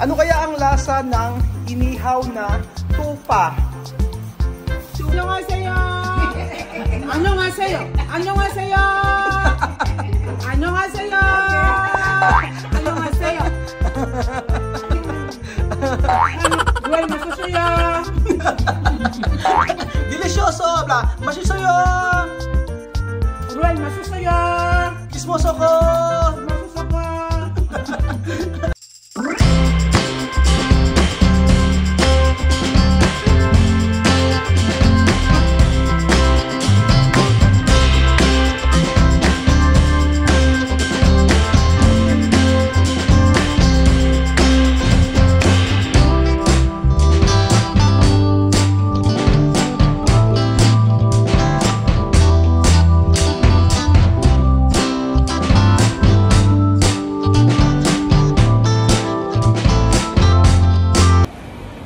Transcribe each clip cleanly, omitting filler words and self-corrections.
Ano kaya ang lasa ng inihaw na tupa? 안녕하세요. 안녕하세요. 안녕하세요. 안녕하세요. 안녕하세요. Duel masusuyo. Delicioso, bla. Masusuyo. Duel masusuyo. Chismoso ko. Masusuyo ko.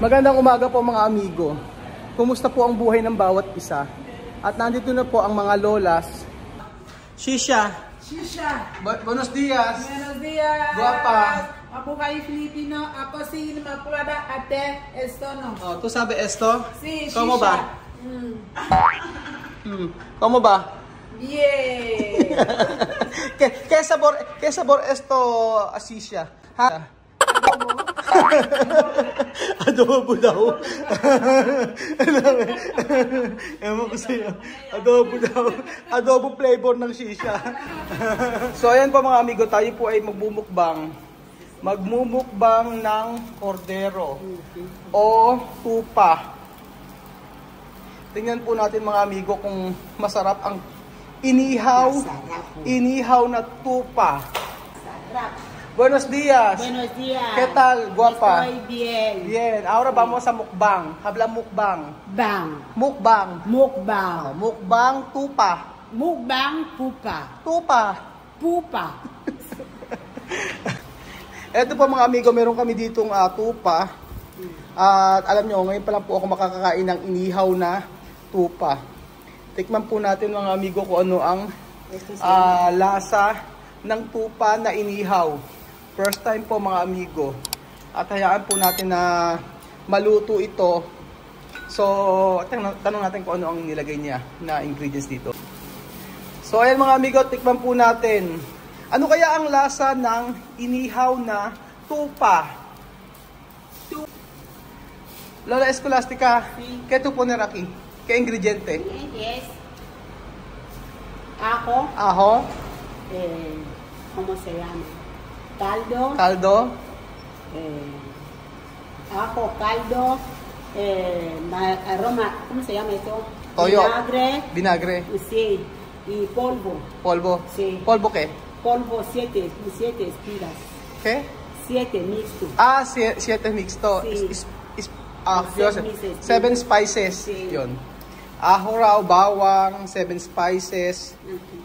Magandang umaga po mga amigo. Kumusta po ang buhay ng bawat isa? At nandito na po ang mga lolas. Shisha. Shisha. Buenos dias. Buenos días. Guapa. Ako kay Filipino. Ako si Mapuada Ate Estono. Oh, tu sabe esto? Si, ¿Cómo shisha. ba? ¿Cómo ba? Bien. ¿Qué sabor esto a shisha? Ha? Adobo daw. Ewan ko sa'yo. Adobo daw. Adobo flavor ng shisha. So ayan po mga amigo, tayo po ay magmumukbang. Magmumukbang ng cordero o tupa. Tingnan po natin mga amigo kung masarap ang inihaw na tupa. Buenos días. Buenos días. ¿Qué tal, guapa? Estoy bien. Bien. Ahora vamos a mukbang. Habla mukbang. Bang. Mukbang. Mukbang. Mukbang tupa. Mukbang pupa. Tupa. Pupa. Eto po mga amigo, meron kami ditong tupa. At alam nyo, ngayon pa lang po ako makakakain ng inihaw na tupa. Tikman po natin mga amigo kung ano ang lasa ng tupa na inihaw. First time po mga amigo. At hayaan po natin na maluto ito. So, tanong natin kung ano ang nilagay niya na ingredients dito. So, ayan mga amigo, tikman po natin. Ano kaya ang lasa ng inihaw na tupa? Lola Escolastica, ¿qué tú poner aquí? ¿Qué ingrediente? Yes. Ajo. Ajo. ¿Cómo se llama? Caldo. Caldo. Ajo, caldo. Aroma, ¿cómo se llama esto? Toyo. Vinagre. Vinagre. Sí. Y polvo. Polvo. Sí. ¿Polvo qué? Polvo 7 espigas. ¿Qué? 7 mixto. 7 mixto. Sí. Seven spices. Sí. Yun. Ajo raw, bawang, 7 spices.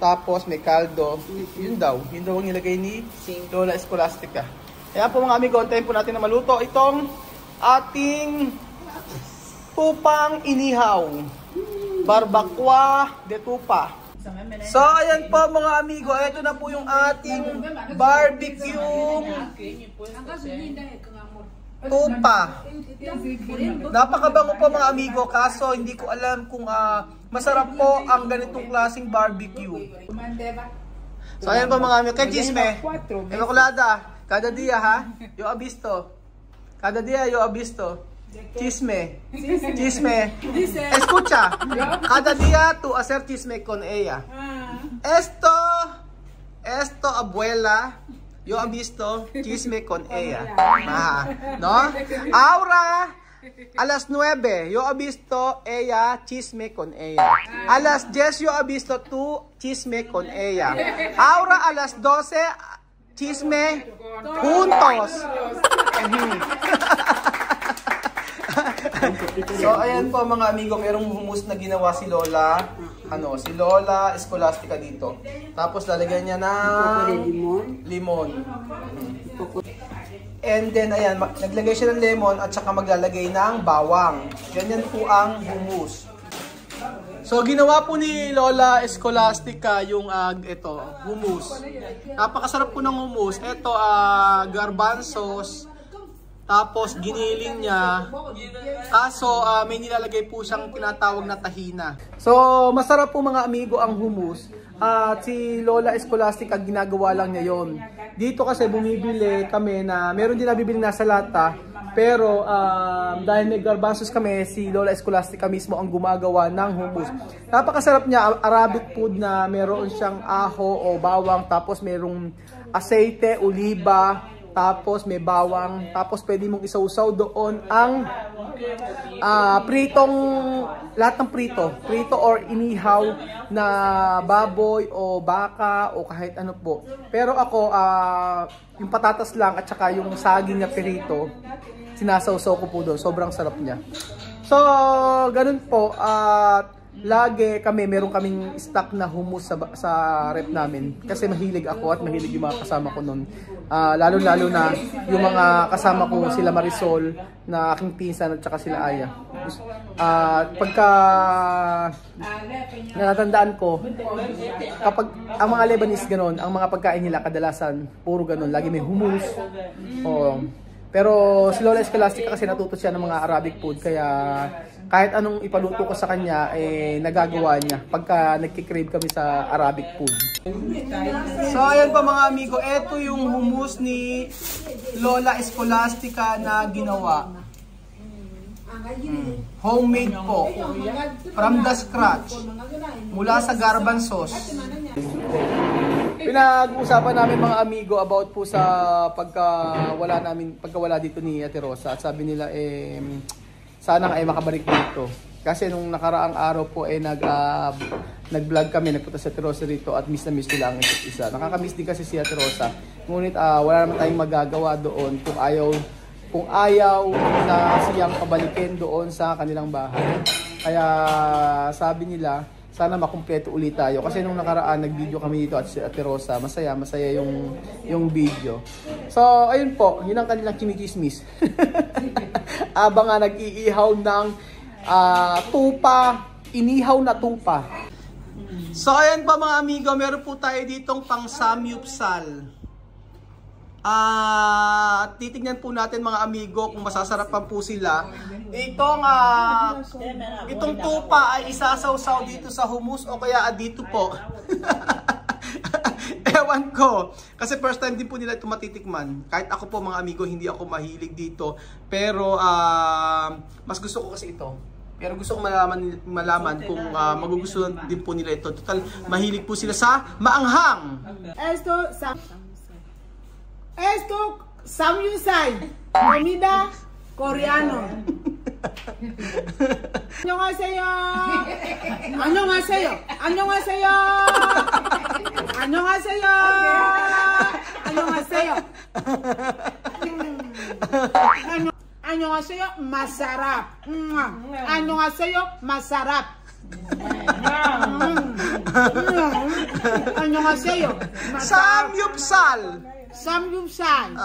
Tapos may caldo. Yun daw ang nilagay ni Lola Escolastica. Kaya po mga amigo, antayin po natin na maluto itong ating tupang inihaw. Barbacoa de tupa. So ayan po mga amigo, ito na po yung ating barbecue tupa. Napakabango po mga amigo, kaso hindi ko alam kung masarap po ang ganitong klaseng barbecue. So ayan po mga amigo, kay Chisme, Emaculada, cada dia ha, yo abisto. Cada dia yo abisto. Chisme, escucha, cada día tú hacer chisme con ella. Esto abuela, yo he visto chisme con ella. ¿No? Ahora, a las 9, yo he visto ella chisme con ella. A las 10, yo he visto tú chisme con ella. Ahora, a las 12, chisme juntos. So ayan po mga amigo, merong hummus na ginawa si Lola. Si Lola Escolastica dito. Tapos lalagyan niya ng limon. And then ayan, naglagay siya ng lemon at saka maglalagay ng bawang. Ganyan po ang hummus. So ginawa po ni Lola Escolastica yung hummus. Napakasarap po ng hummus. Ito garbanzos, Tapos giniling niya. Kaso may nilalagay po siyang tinatawag na tahina. So masarap po mga amigo ang hummus. At si Lola Escolastica ginagawa lang niya yon. Dito kasi bumibili kami na meron din nabibili na sa lata. Pero dahil may garbanzos kami, si Lola Escolastica mismo ang gumagawa ng hummus. Napakasarap niya, Arabic food na meron siyang aho o bawang, tapos merong aceite, oliba, tapos may bawang, tapos pwede mong isausaw doon ang pritong, lahat ng prito or inihaw na baboy o baka o kahit ano po. Pero ako, yung patatas lang at saka yung saging na pirito, sinasawsaw ko po doon. Sobrang sarap niya. So, ganun po. At lagi meron kaming stock na hummus sa rep namin. Kasi mahilig ako at mahilig yung mga kasama ko noon. Lalo-lalo na yung mga kasama ko, sila Marisol, na aking pinsan at saka sila Aya. Pagka natandaan ko, kapag ang mga Lebanese ganon, ang mga pagkain nila kadalasan, puro ganon. Lagi may hummus. Pero si Lola Escolastica kasi natuto siya ng mga Arabic food, kaya kahit anong ipaluto ko sa kanya, nagagawa niya pagka nagkikrave kami sa Arabic food. So ayan pa mga amigo, eto yung hummus ni Lola Escolastica na ginawa. Homemade po, from the scratch, mula sa garbanzos. Pinag-uusapan namin mga amigo about po sa pagkawala dito ni Ate Rosa. At sabi nila sana ay makabalik dito. Kasi nung nakaraang araw po nag-vlog kami, nagpunta sa Ate Rosa rito at miss na miss nila ang isa't isa. Nakakamiss din kasi si Ate Rosa. Ngunit wala naman tayong magagawa doon kung ayaw na siyang pabalikin doon sa kanilang bahay. Kaya sabi nila, sana makumpleto ulit tayo. Kasi nung nakaraan, nag-video kami dito at si Ate Rosa, masaya yung video. So, ayun po, yun ang kanilang chinichismis. Abang nga nag-iihaw ng tupa, inihaw na tupa. So, ayan pa mga amigo, meron po tayo ditong pang samyupsal. Titignan po natin mga amigo kung masasarapan po sila. Itong tupa ay isasawsaw dito sa hummus o kaya dito po. Ewan ko. Kasi first time din po nila ito matitikman. Kahit ako po mga amigo, hindi ako mahilig dito. Pero mas gusto ko kasi ito. Pero gusto ko malaman kung magugustuhan din po nila ito. Total, mahilig po sila sa maanghang. Esto samyusay, comida coreano. 안녕하세요. 안녕하세요. 안녕하세요. 안녕하세요. 안녕하세요. 안녕하세요. masarap. 안녕하세요. masarap. 안녕하세요. Samyupsal. Samyupsal.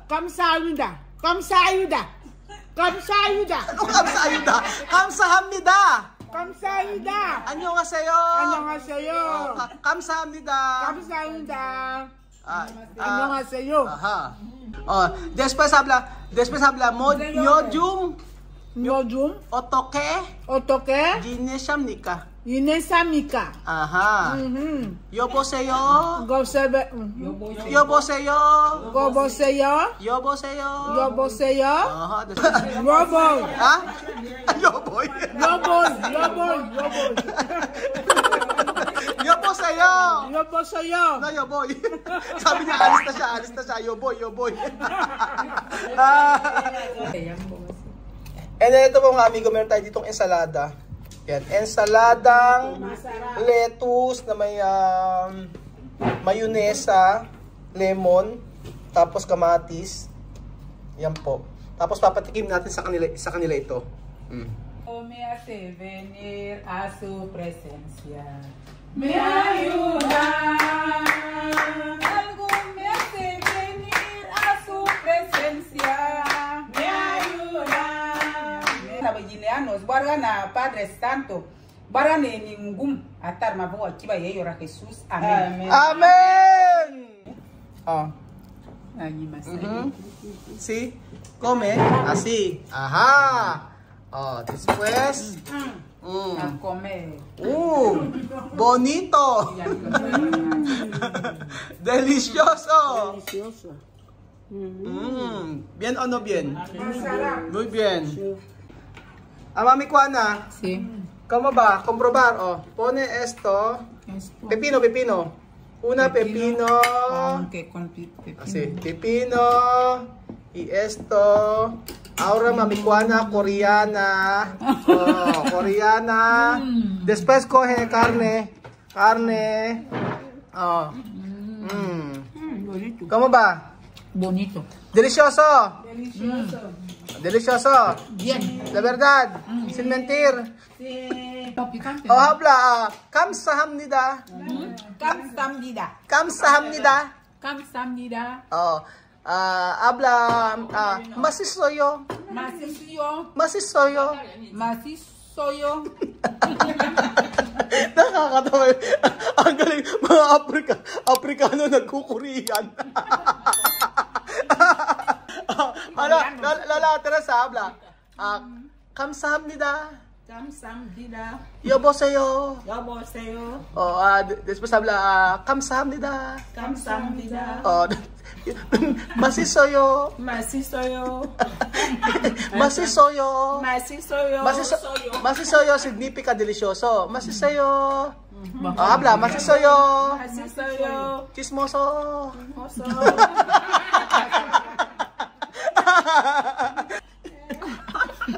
감사합니다. 감사합니다. 감사합니다. Ano 감사합니다? 감사합니다. 감사합니다. 안녕하세요. 안녕하세요. 감사합니다. 감사합니다. 안녕하세요. Aha. Después habla 요즘 어떻게 지내십니까? 지내십니까? Aha. 여보세요. 여보세요. 여보세요. 여보세요. 여보세요. Aha. 여보y. Ha? Yoboy. 여보y. Yoboseo. 여보세요. Na yoboy. Sabi niya alis na siya. Yoboy. And then ito po mga amigo, meron tayo ditong ensalada. Yan, ensaladang lettuce na may mayonesa, lemon, tapos kamatis. Yan po. Tapos papatikim natin sa kanila ito. Me hace venir a su presencia. Me ayuda. Algo me hace venir a su presencia. Me ayuda. Nabajineanos, bargana Padre Santo. Barane ningum atar mabuwa kiba yeyora Jesus. Amen. Amen. Sí, come, así. Ajá. Oh, después. Come. Bonito. Delicioso. Delicioso. Bien o no bien? Masarap. Muy bien. Mami Juana, Sí. ¿cómo va? Comprobar. Oh, pone esto. Pepino, pepino. Una pepino. Con pepino. Así, pepino. Y esto. Ahora Mami Juana, coreana. Oh, coreana. Después coge carne. Carne. Oh. ¿Cómo va? Bonito. Delicioso. Delicioso. Delicioso. Bien. De verdad. Sin mentir. Sí. Picante. Oh, habla. Kamsahamnida. Kamsamnida. Kamsahamnida. Kamsamnida. Oh. Habla. Masisoyo. Masisoyo. Masisoyo. Masisoyo. Nakakatawa. Ang galing. Mga Afrikano nagkukuriyan. Lala, terasa, habla. Kamsahamnida. Kamsamnida. Yoboseyo. Yoboseyo. Oh, después habla. Kamsahamnida. Kamsamnida. Oh, masisoyo. Masisoyo. Masisoyo. Masisoyo. Masisoyo significa delicioso. Masisoyo. Oh, habla. Masisoyo. Masisoyo. Chismoso. Oso.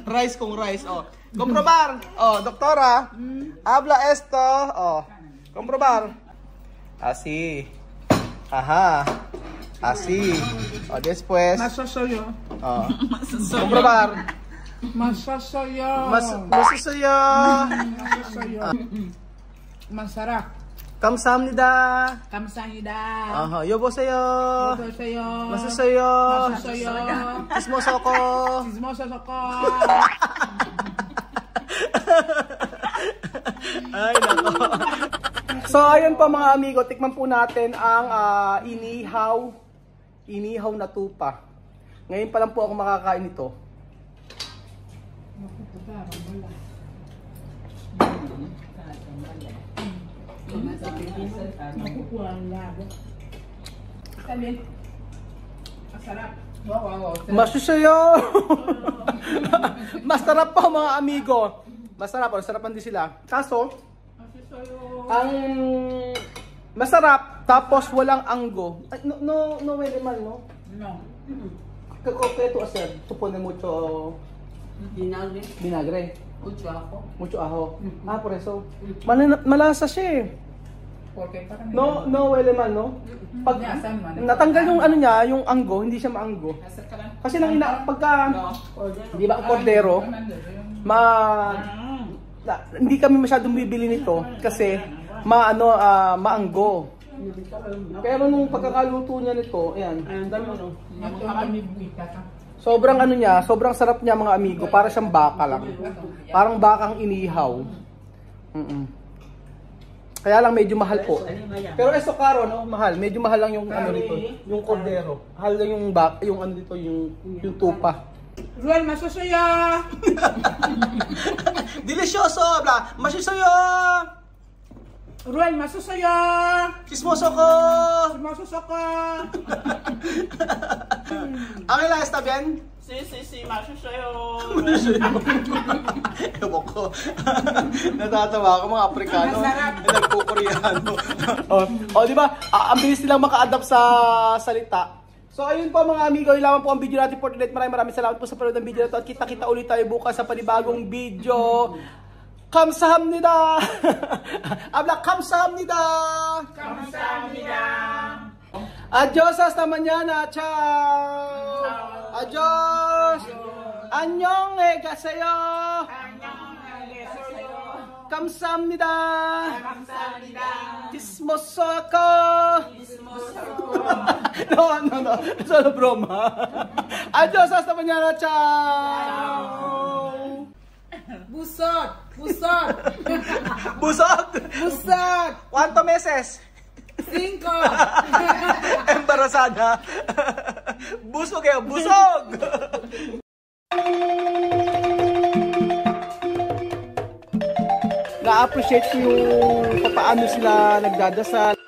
Rice kung rice. Oh. Comprobar. Oh, doctora. Habla esto. Oh. Comprobar. Así. Ajá. Así. Oh, después. Masasoyo. Oh. Comprobar. Masasoyo. Masisoyo. Masasoyo. Masarap. Kamsahamnida. Kamsamnida. Aha, yoboseyo. Yoboseyo. Masisoyo. Masisoyo. Chismoso ko. Chismoso ko. Ay, nako. So, ayun po mga amigo, tikman po natin ang inihaw na tupa. Ngayon pa lang po ako makakain ito. Masusayo! Masarap po mga amigo. Masarapan din sila. Kaso, ang masarap tapos walang anggo. Ay, no very mal, no? No. Completo hacer. Supone mucho vinagre. Mucho ajo. Mucho ajo. Por eso. Malasa siya eh. Porque parang No huele mal, no? Pag natanggal yung ano niya, yung anggo, hindi siya maanggo. Kasi pagka, di ba, cordero, hindi kami masyadong bibili nito kasi maanggo. Pero nung pagkakaluto niya nito, ayan, sobrang sobrang sarap niya mga amigo, para siyang baka lang. Parang bakang inihaw. Kaya lang medyo mahal po. Pero esto caro, no? Mahal. Medyo mahal lang yung dito, yung cordero. Mahal lang yung dito, yung tupa. Ruel, masusuyo! Delicioso, bla. Masusuyo! Ruel, masusuyo! Chismoso ko! Masusuyo ko! Okay lang, está bien? Sí, masusuyo! Ewan ko. Natatawa ako mga Afrikano. Nagkukoreano. Di ba? Ang bilis nilang maka-adapt sa salita. So ayun po mga amigo, yun lamang po ang video natin for tonight. Maraming salamat po sa panood ng video na ito. At kita-kita ulit tayo bukas sa panibagong video. Kamsahamnida! Habla kamsahamnida! Kamsahamnida! Adios hasta mañana. Ciao! Adios! Annyeong haseyo! Kamsahamnida! Kamsahamnida! Chismoso ako! No. Solo broma. Adios hasta mañana. Ciao! Busot! Busog! Busot! ¿Cuántos meses? Cinco. Embarasada. Busog eh, busog! Na-appreciate ko yung paano sila nagdadasal.